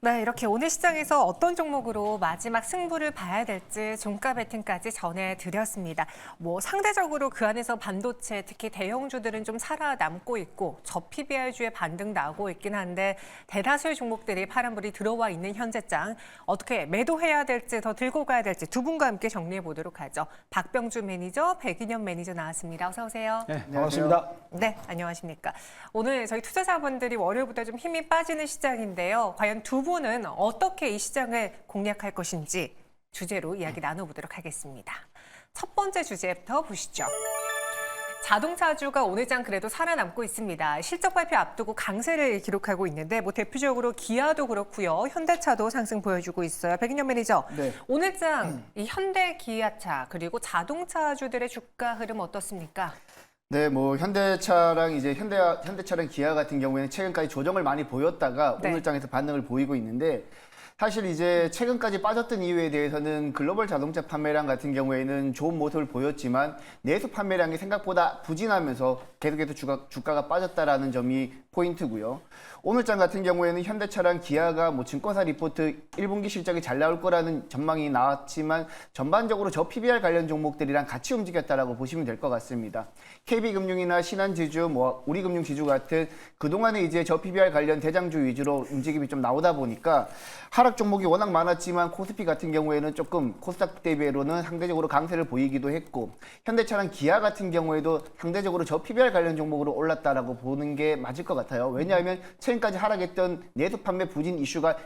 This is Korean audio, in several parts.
네, 이렇게 오늘 시장에서 어떤 종목으로 마지막 승부를 봐야 될지 종가 배팅까지 전해드렸습니다. 상대적으로 그 안에서 반도체, 특히 대형주들은 좀 살아남고 있고 저PBR주의 반등 나오고 있긴 한데 대다수의 종목들이 파란불이 들어와 있는 현재장 어떻게 매도해야 될지 더 들고 가야 될지 두 분과 함께 정리해 보도록 하죠. 박병주 매니저, 백인현 매니저 나왔습니다. 어서 오세요. 네, 반갑습니다. 네, 안녕하십니까. 오늘 저희 투자자분들이 월요일부터 좀 힘이 빠지는 시장인데요. 과연 두 분은 어떻게 이 시장을 공략할 것인지 주제로 이야기 나눠보도록 하겠습니다. 첫 번째 주제부터 보시죠. 자동차주가 오늘장 그래도 살아남고 있습니다. 실적 발표 앞두고 강세를 기록하고 있는데 대표적으로 기아도 그렇고요. 현대차도 상승 보여주고 있어요. 백인현 매니저, 네. 오늘장 이 현대 기아차 그리고 자동차주들의 주가 흐름 어떻습니까? 네, 현대차랑 현대차랑 기아 같은 경우에는 최근까지 조정을 많이 보였다가 네. 오늘장에서 반등을 보이고 있는데 사실 이제 최근까지 빠졌던 이유에 대해서는 글로벌 자동차 판매량 같은 경우에는 좋은 모습을 보였지만 내수 판매량이 생각보다 부진하면서 계속해서 주가가 빠졌다라는 점이 포인트고요. 오늘장 같은 경우에는 현대차랑 기아가 증권사 리포트 1분기 실적이 잘 나올 거라는 전망이 나왔지만 전반적으로 저PBR 관련 종목들이랑 같이 움직였다라고 보시면 될 것 같습니다. KB금융이나 신한지주, 우리금융지주 같은 그동안에 이제 저PBR 관련 대장주 위주로 움직임이 좀 나오다 보니까 하락 종목이 워낙 많았지만 코스피 같은 경우에는 조금 코스닥 대비로는 상대적으로 강세를 보이기도 했고 현대차랑 기아 같은 경우에도 상대적으로 저PBR 관련 종목으로 올랐다라고 보는 게 맞을 것 같아요. 왜냐하면 최근까지 하락했던 내수 판매 부진 이슈가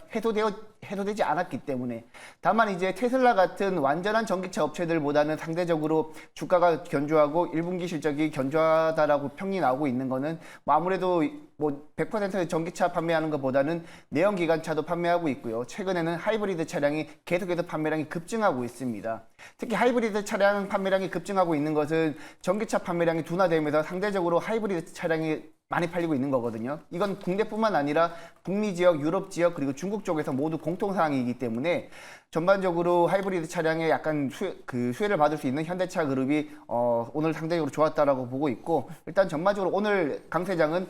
해소되지 않았기 때문에 다만 이제 테슬라 같은 완전한 전기차 업체들보다는 상대적으로 주가가 견조하고 1분기 실적이 견조하다라고 평이 나오고 있는 거는 아무래도 100% 전기차 판매하는 것보다는 내연기관차도 판매하고 있고요. 최근에는 하이브리드 차량이 계속해서 판매량이 급증하고 있습니다. 특히 하이브리드 차량 판매량이 급증하고 있는 것은 전기차 판매량이 둔화되면서 상대적으로 하이브리드 차량이 많이 팔리고 있는 거거든요. 이건 국내뿐만 아니라 북미 지역, 유럽 지역, 그리고 중국 쪽에서 모두 공통사항이기 때문에 전반적으로 하이브리드 차량에 약간 수혜를 받을 수 있는 현대차 그룹이 오늘 상대적으로 좋았다라고 보고 있고 일단 전반적으로 오늘 강세장은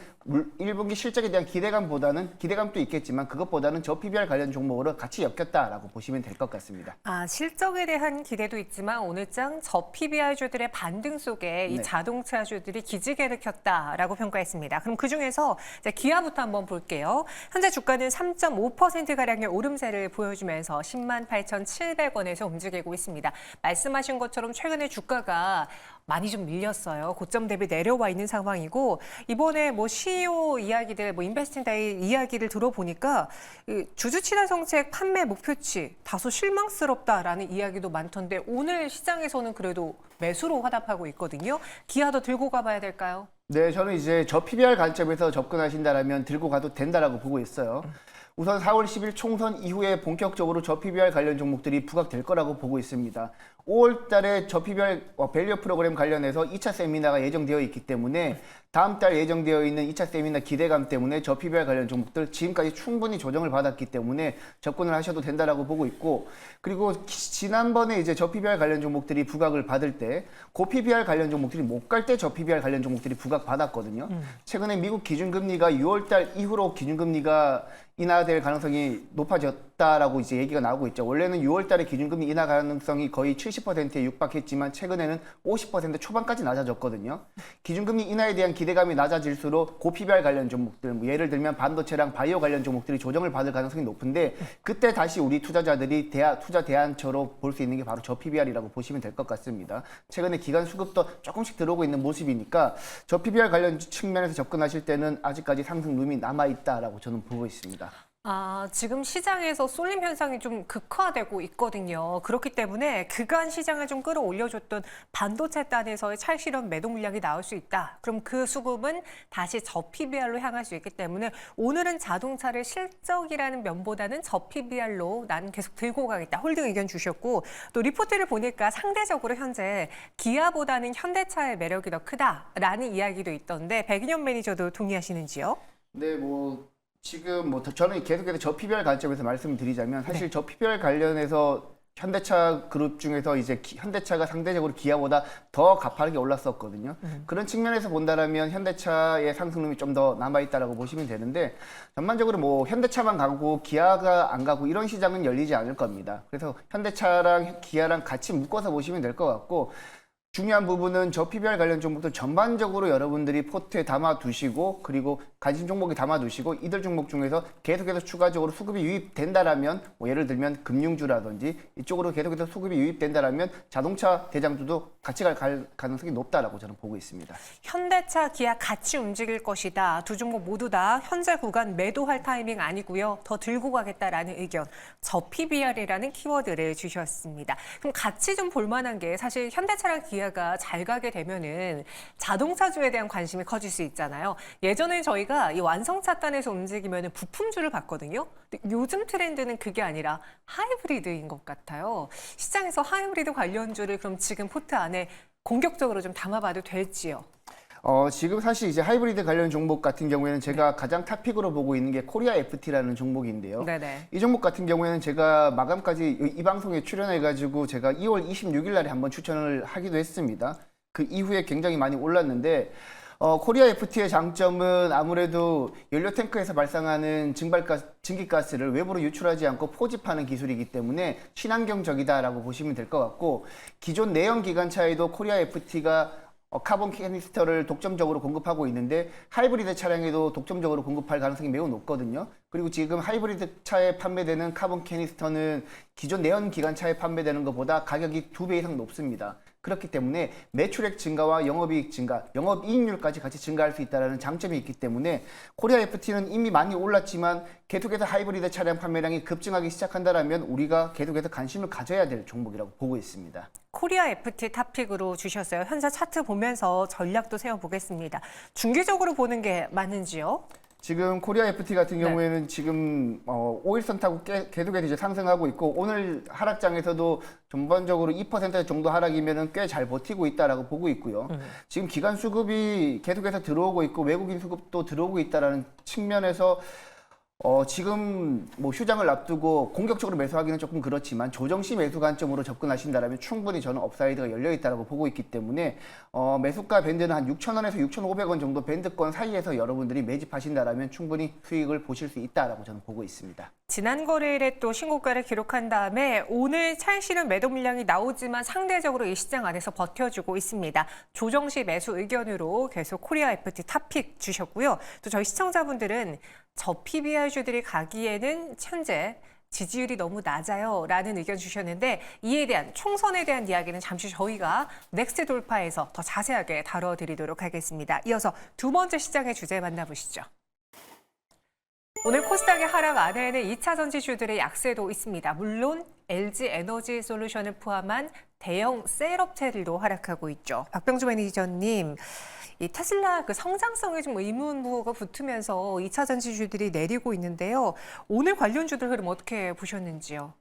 1분기 실적에 대한 기대감도 있겠지만 그것보다는 저PBR 관련 종목으로 같이 엮였다라고 보시면 될 것 같습니다. 실적에 대한 기대도 있지만 오늘장 저PBR주들의 반등 속에 이 네. 자동차주들이 기지개를 켰다라고 평가했습니다. 그럼 그중에서 이제 기아부터 한번 볼게요. 현재 주가는 3.5%가량의 오름세를 보여주면서 108,700원에서 움직이고 있습니다. 말씀하신 것처럼 최근에 주가가 많이 좀 밀렸어요. 고점 대비 내려와 있는 상황이고 이번에 CEO 이야기들, 인베스팅데이 이야기를 들어보니까 주주 친화 정책 판매 목표치 다소 실망스럽다라는 이야기도 많던데 오늘 시장에서는 그래도 매수로 화답하고 있거든요. 기아도 들고 가봐야 될까요? 네, 저는 이제 저PBR 관점에서 접근하신다라면 들고 가도 된다라고 보고 있어요. 우선 4월 10일 총선 이후에 본격적으로 저PBR 관련 종목들이 부각될 거라고 보고 있습니다. 5월 달에 저PBR 밸류 프로그램 관련해서 2차 세미나가 예정되어 있기 때문에 다음 달 예정되어 있는 2차 세미나 기대감 때문에 저PBR 관련 종목들 지금까지 충분히 조정을 받았기 때문에 접근을 하셔도 된다라고 보고 있고 그리고 지난번에 이제 저PBR 관련 종목들이 부각을 받을 때 고PBR 관련 종목들이 못 갈 때 저PBR 관련 종목들이 부각 받았거든요. 최근에 미국 기준금리가 6월 달 이후로 기준금리가 인하될 가능성이 높아졌다라고 이제 얘기가 나오고 있죠. 원래는 6월 달에 기준금리 인하 가능성이 거의 70%에 육박했지만 최근에는 50% 초반까지 낮아졌거든요. 기준금리 인하에 대한 기대감이 낮아질수록 고PBR 관련 종목들, 예를 들면 반도체랑 바이오 관련 종목들이 조정을 받을 가능성이 높은데 그때 다시 우리 투자자들이 투자 대안처로 볼 수 있는 게 바로 저PBR이라고 보시면 될 것 같습니다. 최근에 기관 수급도 조금씩 들어오고 있는 모습이니까 저PBR 관련 측면에서 접근하실 때는 아직까지 상승 룸이 남아있다라고 저는 보고 있습니다. 지금 시장에서 쏠림 현상이 좀 극화되고 있거든요. 그렇기 때문에 그간 시장을 좀 끌어올려줬던 반도체 단에서의 찰실현 매도 물량이 나올 수 있다. 그럼 그 수급은 다시 저PBR로 향할 수 있기 때문에 오늘은 자동차를 실적이라는 면보다는 저PBR로 나는 계속 들고 가겠다. 홀딩 의견 주셨고 또 리포트를 보니까 상대적으로 현재 기아보다는 현대차의 매력이 더 크다라는 이야기도 있던데 백인현 매니저도 동의하시는지요? 네, 지금 저는 계속해서 저PBR 관점에서 말씀을 드리자면 사실 저PBR 관련해서 현대차 그룹 중에서 이제 현대차가 상대적으로 기아보다 더 가파르게 올랐었거든요. 그런 측면에서 본다라면 현대차의 상승률이 좀 더 남아있다라고 보시면 되는데 전반적으로 뭐 현대차만 가고 기아가 안 가고 이런 시장은 열리지 않을 겁니다. 그래서 현대차랑 기아랑 같이 묶어서 보시면 될 것 같고 중요한 부분은 저 PBR 관련 종목들 전반적으로 여러분들이 포트에 담아두시고 그리고 관심 종목에 담아두시고 이들 종목 중에서 계속해서 추가적으로 수급이 유입된다라면 뭐 예를 들면 금융주라든지 이쪽으로 계속해서 수급이 유입된다라면 자동차 대장주도 같이 갈 가능성이 높다라고 저는 보고 있습니다. 현대차, 기아 같이 움직일 것이다. 두 종목 모두 다 현재 구간 매도할 타이밍 아니고요. 더 들고 가겠다라는 의견. 저PBR이라는 키워드를 주셨습니다. 그럼 같이 좀 볼만한 게 사실 현대차랑 기아가 잘 가게 되면은 자동차주에 대한 관심이 커질 수 있잖아요. 예전에 저희가 이 완성차단에서 움직이면은 부품주를 봤거든요. 근데 요즘 트렌드는 그게 아니라 하이브리드인 것 같아요. 시장에서 하이브리드 관련주를 그럼 지금 포트 안에 공격적으로 좀 담아봐도 될지요? 지금 사실 이제 하이브리드 관련 종목 같은 경우에는 제가 가장 탑픽으로 보고 있는 게 코리아 FT라는 종목인데요. 네네. 이 종목 같은 경우에는 제가 마감까지 이 방송에 출연해가지고 제가 2월 26일 날에 한번 추천을 하기도 했습니다. 그 이후에 굉장히 많이 올랐는데 코리아 FT의 장점은 아무래도 연료 탱크에서 발생하는 증기가스를 외부로 유출하지 않고 포집하는 기술이기 때문에 친환경적이다라고 보시면 될 것 같고 기존 내연 기관차에도 코리아 FT가 카본 캐니스터를 독점적으로 공급하고 있는데 하이브리드 차량에도 독점적으로 공급할 가능성이 매우 높거든요. 그리고 지금 하이브리드 차에 판매되는 카본 캐니스터는 기존 내연 기관차에 판매되는 것보다 가격이 2배 이상 높습니다. 그렇기 때문에 매출액 증가와 영업이익 증가, 영업이익률까지 같이 증가할 수 있다는 장점이 있기 때문에 코리아 FT는 이미 많이 올랐지만 계속해서 하이브리드 차량 판매량이 급증하기 시작한다면 우리가 계속해서 관심을 가져야 될 종목이라고 보고 있습니다. 코리아 FT 탑픽으로 주셨어요. 현재 차트 보면서 전략도 세워보겠습니다. 중기적으로 보는 게 맞는지요? 지금 코리아 FT 같은 경우에는 지금 5일선 타고 계속해서 이제 상승하고 있고 오늘 하락장에서도 전반적으로 2% 정도 하락이면은 꽤 잘 버티고 있다라고 보고 있고요. 지금 기관 수급이 계속해서 들어오고 있고 외국인 수급도 들어오고 있다라는 측면에서 지금 뭐 휴장을 앞두고 공격적으로 매수하기는 조금 그렇지만 조정시 매수 관점으로 접근하신다면 충분히 저는 업사이드가 열려 있다고 보고 있기 때문에 매수가 밴드는 한 6,000원에서 6,500원 정도 밴드권 사이에서 여러분들이 매집하신다면 충분히 수익을 보실 수 있다라고 저는 보고 있습니다. 지난 거래일에 또 신고가를 기록한 다음에 오늘 찰실은 매도 물량이 나오지만 상대적으로 이 시장 안에서 버텨주고 있습니다. 조정시 매수 의견으로 계속 코리아 FT 탑픽 주셨고요. 또 저희 시청자분들은 저 PBR주들이 가기에는 현재 지지율이 너무 낮아요 라는 의견 주셨는데 이에 대한 총선에 대한 이야기는 잠시 저희가 넥스트 돌파에서 더 자세하게 다뤄드리도록 하겠습니다. 이어서 두 번째 시장의 주제 만나보시죠. 오늘 코스닥의 하락 안에는 2차 전지주들의 약세도 있습니다. 물론 LG 에너지 솔루션을 포함한 대형 셀업체들도 하락하고 있죠. 박병주 매니저님, 이 테슬라 그 성장성에 좀 의문부호가 붙으면서 2차 전지주들이 내리고 있는데요. 오늘 관련주들 흐름 어떻게 보셨는지요?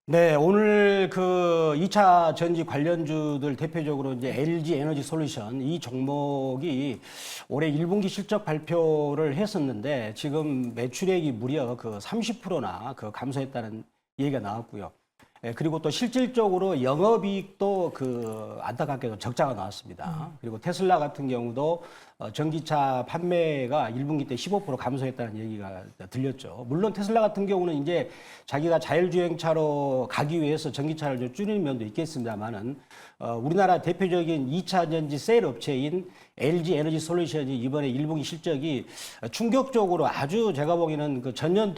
네, 오늘 그 2차 전지 관련주들 대표적으로 이제 LG 에너지 솔루션 이 종목이 올해 1분기 실적 발표를 했었는데 지금 매출액이 무려 그 30%나 그 감소했다는 얘기가 나왔고요. 그리고 또 실질적으로 영업이익도 그 안타깝게도 적자가 나왔습니다. 그리고 테슬라 같은 경우도 전기차 판매가 1분기 때 15% 감소했다는 얘기가 들렸죠. 물론 테슬라 같은 경우는 이제 자기가 자율주행차로 가기 위해서 전기차를 좀 줄이는 면도 있겠습니다만은 우리나라 대표적인 2차 전지 셀 업체인 LG 에너지 솔루션이 이번에 1분기 실적이 충격적으로 아주 제가 보기에는 그 전년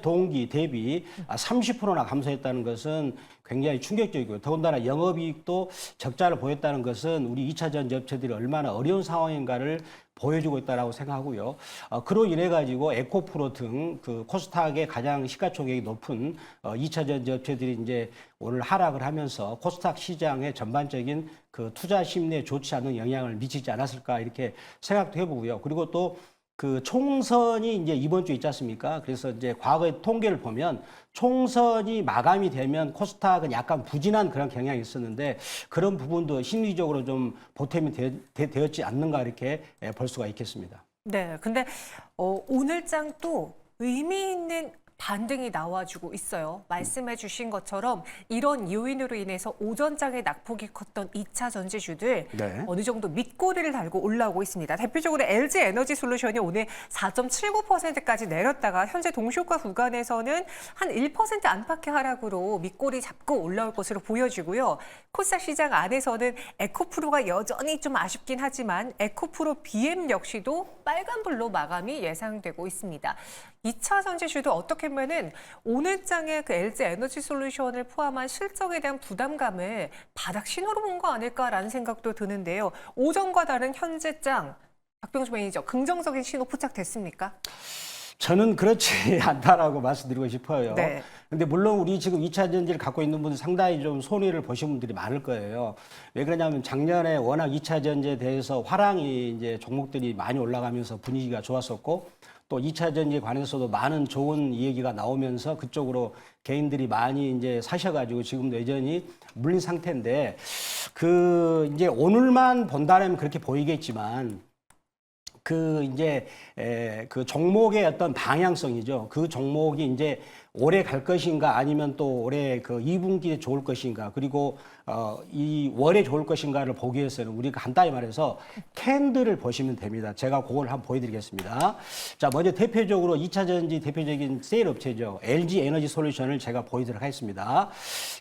동기 대비 30%나 감소했다는 것은 굉장히 충격적이고요. 더군다나 영업이익도 적자를 보였다는 것은 우리 2차 전지 업체들이 얼마나 어려운 상황인가를 보여주고 있다라고 생각하고요. 그로 인해 가지고 에코프로 등 그 코스닥의 가장 시가총액이 높은 2차 전지 업체들이 이제 오늘 하락을 하면서 코스닥 시장의 전반적인 그 투자 심리에 좋지 않은 영향을 미치지 않았을까 이렇게 생각도 해보고요. 그리고 또 그 총선이 이제 이번 주 있지 않습니까? 그래서 이제 과거의 통계를 보면 총선이 마감이 되면 코스닥은 약간 부진한 그런 경향이 있었는데 그런 부분도 심리적으로 좀 보탬이 되었지 않는가 이렇게 볼 수가 있겠습니다. 네, 근데 오늘장 또 의미 있는 반등이 나와주고 있어요. 말씀해 주신 것처럼 이런 요인으로 인해서 오전장에 낙폭이 컸던 2차 전지주들 네. 어느 정도 밑꼬리를 달고 올라오고 있습니다. 대표적으로 LG 에너지 솔루션이 오늘 4.79%까지 내렸다가 현재 동시효과 구간에서는 한 1% 안팎의 하락으로 밑꼬리 잡고 올라올 것으로 보여지고요. 코스닥 시장 안에서는 에코프로가 여전히 좀 아쉽긴 하지만 에코프로 BM 역시도 빨간불로 마감이 예상되고 있습니다. 2차 전지주도 어떻게 보면은 오늘 장에 그 LG 에너지 솔루션을 포함한 실적에 대한 부담감을 바닥 신호로 본 거 아닐까라는 생각도 드는데요. 오전과 다른 현재 장, 박병주 매니저, 긍정적인 신호 포착됐습니까? 저는 그렇지 않다라고 말씀드리고 싶어요. 네. 근데 물론 우리 지금 2차 전지를 갖고 있는 분들 상당히 좀 손해를 보신 분들이 많을 거예요. 왜 그러냐면 작년에 워낙 2차 전지에 대해서 화랑이 이제 종목들이 많이 올라가면서 분위기가 좋았었고 또 2차 전지에 관해서도 많은 좋은 얘기가 나오면서 그쪽으로 개인들이 많이 이제 사셔가지고 지금도 여전히 물린 상태인데 그 이제 오늘만 본다면 그렇게 보이겠지만 그 이제 그 종목의 어떤 방향성이죠. 그 종목이 이제 올해 갈 것인가 아니면 또 올해 그 2분기에 좋을 것인가 그리고 이 월에 좋을 것인가를 보기 위해서는 우리가 간단히 말해서 캔들을 보시면 됩니다. 제가 그걸 한번 보여드리겠습니다. 자, 먼저 대표적으로 2차 전지 대표적인 세일 업체죠. LG 에너지 솔루션을 제가 보여드리도록 하겠습니다.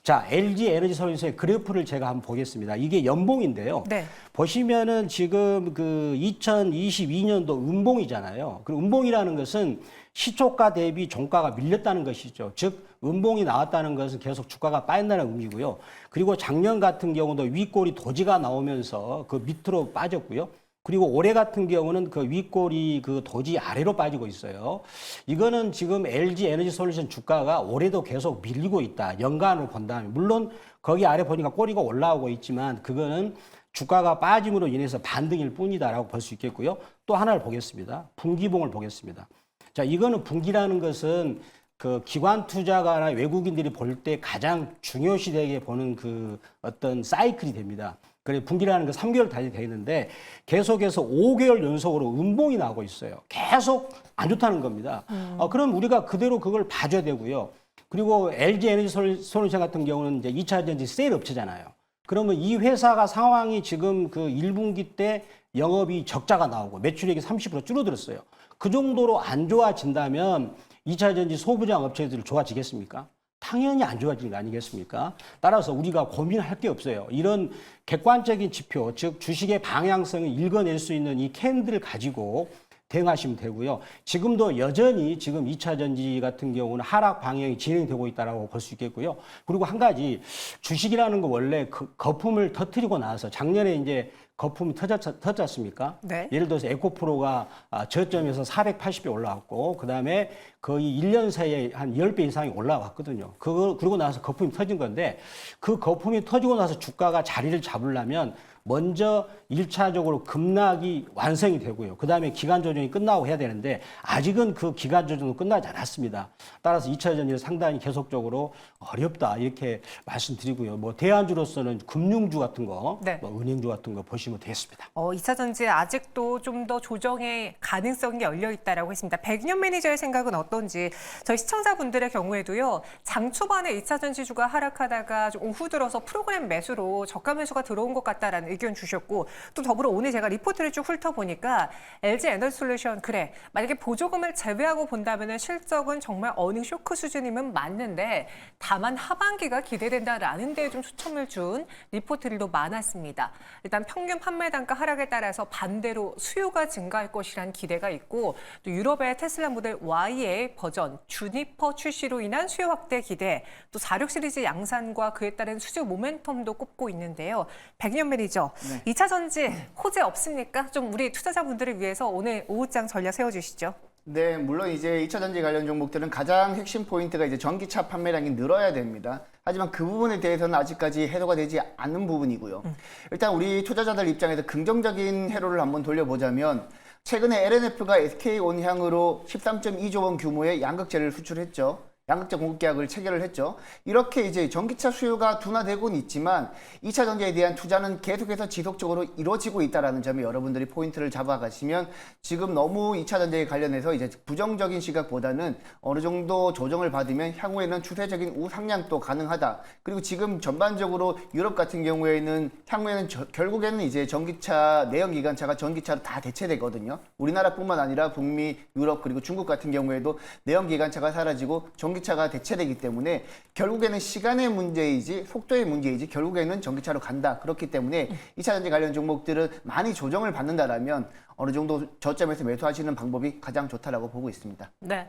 자, LG 에너지 솔루션의 그래프를 제가 한번 보겠습니다. 이게 연봉인데요. 네. 보시면은 지금 그 2022년도 음봉이잖아요. 그리고 음봉이라는 것은 시초가 대비 종가가 밀렸다는 것이죠. 즉 음봉이 나왔다는 것은 계속 주가가 빠진다는 의미고요. 그리고 작년 같은 경우도 윗골이 도지가 나오면서 그 밑으로 빠졌고요. 그리고 올해 같은 경우는 그 윗골이 그 도지 아래로 빠지고 있어요. 이거는 지금 LG 에너지 솔루션 주가가 올해도 계속 밀리고 있다. 연간으로 본다면. 물론 거기 아래 보니까 꼬리가 올라오고 있지만 그거는 주가가 빠짐으로 인해서 반등일 뿐이다라고 볼 수 있겠고요. 또 하나를 보겠습니다. 분기봉을 보겠습니다. 자, 이거는 분기라는 것은 그 기관 투자가나 외국인들이 볼 때 가장 중요시되게 보는 그 어떤 사이클이 됩니다. 그래 분기라는 거 3개월 달이 돼 있는데 계속해서 5개월 연속으로 음봉이 나오고 있어요. 계속 안 좋다는 겁니다. 그럼 우리가 그대로 그걸 봐줘야 되고요. 그리고 LG 에너지 솔루션 같은 경우는 이제 2차 전지 세일 업체잖아요. 그러면 이 회사가 상황이 지금 그 1분기 때 영업이 적자가 나오고 매출액이 30% 줄어들었어요. 그 정도로 안 좋아진다면 2차 전지 소부장 업체들이 좋아지겠습니까? 당연히 안 좋아지는 거 아니겠습니까? 따라서 우리가 고민할 게 없어요. 이런 객관적인 지표, 즉 주식의 방향성을 읽어낼 수 있는 이 캔들을 가지고 대응하시면 되고요. 지금도 여전히 지금 2차 전지 같은 경우는 하락 방향이 진행되고 있다고 볼 수 있겠고요. 그리고 한 가지 주식이라는 거 원래 그 거품을 터뜨리고 나서 작년에 이제 거품이 터졌지 않습니까? 네. 예를 들어서 에코프로가 저점에서 480배 올라왔고 그다음에 거의 1년 사이에 한 10배 이상이 올라왔거든요. 그러고 나서 거품이 터진 건데 그 거품이 터지고 나서 주가가 자리를 잡으려면 먼저 1차적으로 급락이 완성이 되고요. 그다음에 기간 조정이 끝나고 해야 되는데 아직은 그 기간 조정은 끝나지 않았습니다. 따라서 2차 전지는 상당히 계속적으로 어렵다 이렇게 말씀드리고요. 뭐 대안주로서는 금융주 같은 거, 네. 뭐 은행주 같은 거 보시면 되겠습니다. 2차 전지 아직도 좀 더 조정의 가능성이 열려 있다라고 했습니다. 백년 매니저의 생각은 어떤지 저희 시청자분들의 경우에도요. 장 초반에 2차 전지주가 하락하다가 좀 오후 들어서 프로그램 매수로 저가 매수가 들어온 것 같다라는 의견 주셨고 또 더불어 오늘 제가 리포트를 쭉 훑어보니까 LG 에너지 솔루션 그래 만약에 보조금을 제외하고 본다면 실적은 정말 어닝 쇼크 수준이면 맞는데 다만 하반기가 기대된다라는 데에 좀 초점을 준 리포트들도 많았습니다. 일단 평균 판매 단가 하락에 따라서 반대로 수요가 증가할 것이라는 기대가 있고 또 유럽의 테슬라 모델 Y의 버전 주니퍼 출시로 인한 수요 확대 기대 또 46 시리즈 양산과 그에 따른 수주 모멘텀도 꼽고 있는데요. 백년 매니저, 네. 2차 전지 호재 없습니까? 좀 우리 투자자분들을 위해서 오늘 오후장 전략 세워주시죠. 네, 물론 이제 2차 전지 관련 종목들은 가장 핵심 포인트가 이제 전기차 판매량이 늘어야 됩니다. 하지만 그 부분에 대해서는 아직까지 해소가 되지 않는 부분이고요. 일단 우리 투자자들 입장에서 긍정적인 회로를 한번 돌려보자면 최근에 LNF가 SK 온향으로 13.2조 원 규모의 양극재를 수출했죠. 양극재 공급 계약을 체결을 했죠. 이렇게 이제 전기차 수요가 둔화되고는 있지만 2차 전지에 대한 투자는 계속해서 지속적으로 이루어지고 있다는 점에 여러분들이 포인트를 잡아가시면 지금 너무 2차 전지에 관련해서 이제 부정적인 시각보다는 어느 정도 조정을 받으면 향후에는 추세적인 우상향도 가능하다. 그리고 지금 전반적으로 유럽 같은 경우에는 향후에는 결국에는 이제 전기차 내연기관차가 전기차로 다 대체되거든요. 우리나라뿐만 아니라 북미, 유럽 그리고 중국 같은 경우에도 내연기관차가 사라지고 전기차가 대체되기 때문에 결국에는 시간의 문제이지 속도의 문제이지 결국에는 전기차로 간다. 그렇기 때문에 2차 전지 관련 종목들은 많이 조정을 받는다라면 어느 정도 저점에서 매수하시는 방법이 가장 좋다라고 보고 있습니다. 네.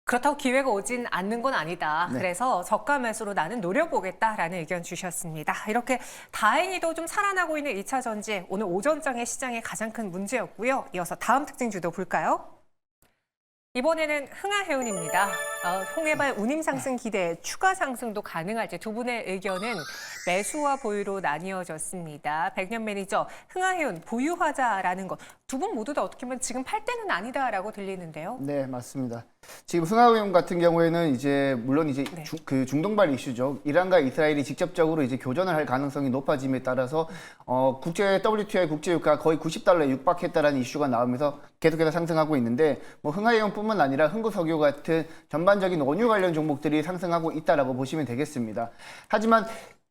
그렇다고 기회가 오진 않는 건 아니다. 네. 그래서 저가 매수로 나는 노려보겠다라는 의견 주셨습니다. 이렇게 다행히도 좀 살아나고 있는 2차 전지, 오늘 오전장의 시장의 가장 큰 문제였고요. 이어서 다음 특징주도 볼까요? 이번에는 흥하해운입니다. 홍해발 운임 상승 기대, 추가 상승도 가능할지 두 분의 의견은 매수와 보유로 나뉘어졌습니다. 백년 매니저, 흥하해운 보유하자라는 것. 두 분 모두 다 어떻게 보면 지금 팔 때는 아니다라고 들리는데요. 네, 맞습니다. 지금 흥하해운 같은 경우에는 이제 물론 이제 네. 그 중동발 이슈죠. 이란과 이스라엘이 직접적으로 이제 교전을 할 가능성이 높아짐에 따라서 국제 WTI 국제유가 거의 90달러에 육박했다라는 이슈가 나오면서 계속해서 상승하고 있는데 뭐 흥하해운뿐만 아니라 흥구석유 같은 전반적인 원유 관련 종목들이 상승하고 있다라고 보시면 되겠습니다. 하지만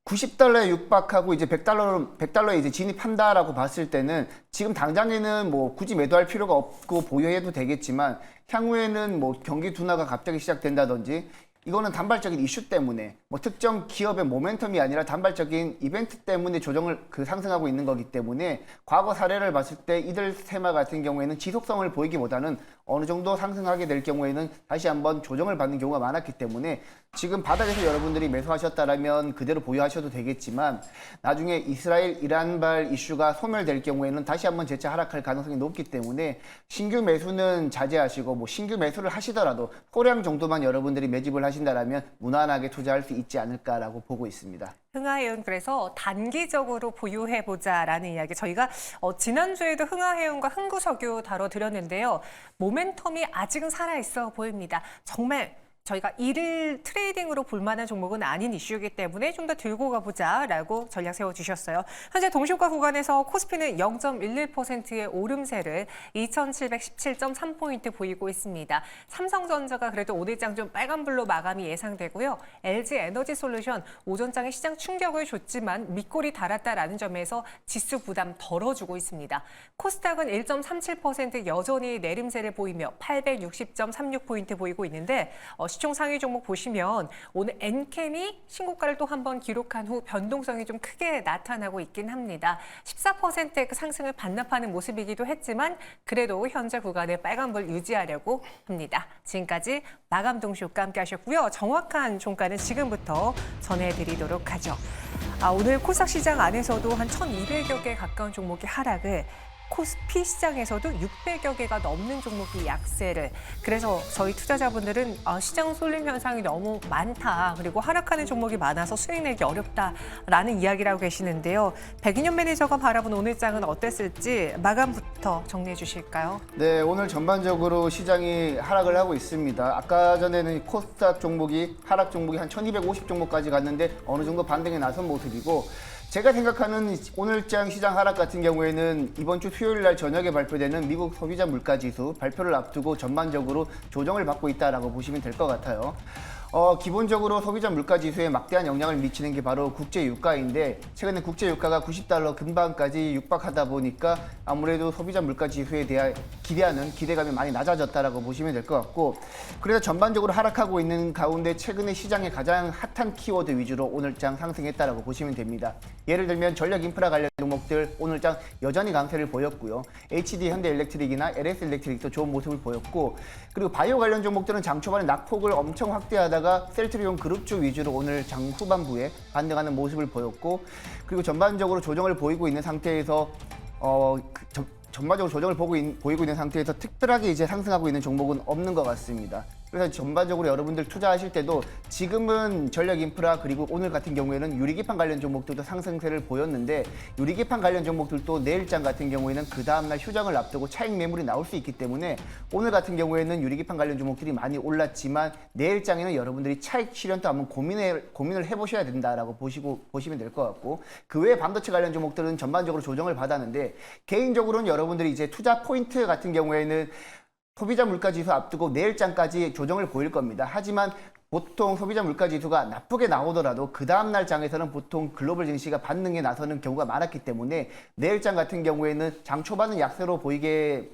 90달러에 육박하고 이제 100달러에 이제 진입한다라고 봤을 때는 지금 당장에는 뭐 굳이 매도할 필요가 없고 보유해도 되겠지만 향후에는 뭐 경기 둔화가 갑자기 시작된다든지 이거는 단발적인 이슈 때문에 뭐 특정 기업의 모멘텀이 아니라 단발적인 이벤트 때문에 조정을 상승하고 있는 거기 때문에 과거 사례를 봤을 때 이들 테마 같은 경우에는 지속성을 보이기보다는 어느 정도 상승하게 될 경우에는 다시 한번 조정을 받는 경우가 많았기 때문에 지금 바닥에서 여러분들이 매수하셨다라면 그대로 보유하셔도 되겠지만 나중에 이스라엘 이란발 이슈가 소멸될 경우에는 다시 한번 재차 하락할 가능성이 높기 때문에 신규 매수는 자제하시고 뭐 신규 매수를 하시더라도 소량 정도만 여러분들이 매집을 하신다라면 무난하게 투자할 수 있지 않을까라고 보고 있습니다. 흥하해운 그래서 단기적으로 보유해보자라는 이야기 저희가 지난주에도 흥하해운과 흥구석유 다뤄드렸는데요. 모멘텀이 아직은 살아있어 보입니다. 정말 저희가 일일 트레이딩으로 볼만한 종목은 아닌 이슈이기 때문에 좀 더 들고 가보자라고 전략 세워주셨어요. 현재 동시효과 구간에서 코스피는 0.11%의 오름세를 2717.3포인트 보이고 있습니다. 삼성전자가 그래도 오늘장 좀 빨간불로 마감이 예상되고요. LG에너지솔루션 오전장에 시장 충격을 줬지만 밑골이 달았다라는 점에서 지수 부담 덜어주고 있습니다. 코스닥은 1.37% 여전히 내림세를 보이며 860.36포인트 보이고 있는데 시총 상위 종목 보시면 오늘 엔캠이 신고가를 또 한 번 기록한 후 변동성이 좀 크게 나타나고 있긴 합니다. 14%의 그 상승을 반납하는 모습이기도 했지만 그래도 현재 구간에 빨간불 유지하려고 합니다. 지금까지 마감 동시효과 함께 하셨고요. 정확한 종가는 지금부터 전해드리도록 하죠. 오늘 코스닥 시장 안에서도 한 1,200여 개 가까운 종목이 하락을 코스피 시장에서도 600여 개가 넘는 종목이 약세를. 그래서 저희 투자자분들은 시장 쏠림 현상이 너무 많다. 그리고 하락하는 종목이 많아서 수익 내기 어렵다라는 이야기를 하고 계시는데요. 백인현 매니저가 바라본 오늘장은 어땠을지 마감부터 정리해 주실까요? 네, 오늘 전반적으로 시장이 하락을 하고 있습니다. 아까 전에는 코스닥 종목이 하락 종목이 한 1250 종목까지 갔는데 어느 정도 반등에 나선 모습이고 제가 생각하는 오늘장 시장 하락 같은 경우에는 이번 주 수요일 날 저녁에 발표되는 미국 소비자 물가지수 발표를 앞두고 전반적으로 조정을 받고 있다라고 보시면 될 것 같아요. 기본적으로 소비자 물가 지수에 막대한 영향을 미치는 게 바로 국제 유가인데 최근에 국제 유가가 90달러 근방까지 육박하다 보니까 아무래도 소비자 물가 지수에 대한 기대하는 기대감이 많이 낮아졌다라고 보시면 될 것 같고 그래서 전반적으로 하락하고 있는 가운데 최근에 시장의 가장 핫한 키워드 위주로 오늘장 상승했다라고 보시면 됩니다. 예를 들면 전력 인프라 관련 종목들 오늘장 여전히 강세를 보였고요. HD 현대일렉트릭이나 LS 일렉트릭도 좋은 모습을 보였고 그리고 바이오 관련 종목들은 장 초반에 낙폭을 엄청 확대하다가 셀트리온 그룹주 위주로 오늘 장 후반부에 반등하는 모습을 보였고 그리고 전반적으로 조정을 보이고 있는 상태에서 전반적으로 조정을 보이고 있는 상태에서 특별하게 이제 상승하고 있는 종목은 없는 것 같습니다. 그래서 전반적으로 여러분들 투자하실 때도 지금은 전력 인프라 그리고 오늘 같은 경우에는 유리기판 관련 종목들도 상승세를 보였는데 유리기판 관련 종목들도 내일장 같은 경우에는 그 다음날 휴장을 앞두고 차익 매물이 나올 수 있기 때문에 오늘 같은 경우에는 유리기판 관련 종목들이 많이 올랐지만 내일장에는 여러분들이 차익 실현도 한번 고민을 해보셔야 된다라고 보시면 될 것 같고 그 외에 반도체 관련 종목들은 전반적으로 조정을 받았는데 개인적으로는 여러분들이 이제 투자 포인트 같은 경우에는 소비자 물가지수 앞두고 내일장까지 조정을 보일 겁니다. 하지만 보통 소비자 물가지수가 나쁘게 나오더라도 그 다음날 장에서는 보통 글로벌 증시가 반등에 나서는 경우가 많았기 때문에 내일장 같은 경우에는 장 초반은 약세로 보이게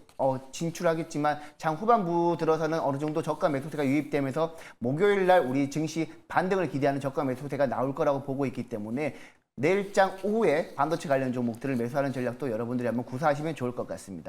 진출하겠지만 장 후반부 들어서는 어느 정도 저가 매수세가 유입되면서 목요일 날 우리 증시 반등을 기대하는 저가 매수세가 나올 거라고 보고 있기 때문에 내일장 오후에 반도체 관련 종목들을 매수하는 전략도 여러분들이 한번 구사하시면 좋을 것 같습니다.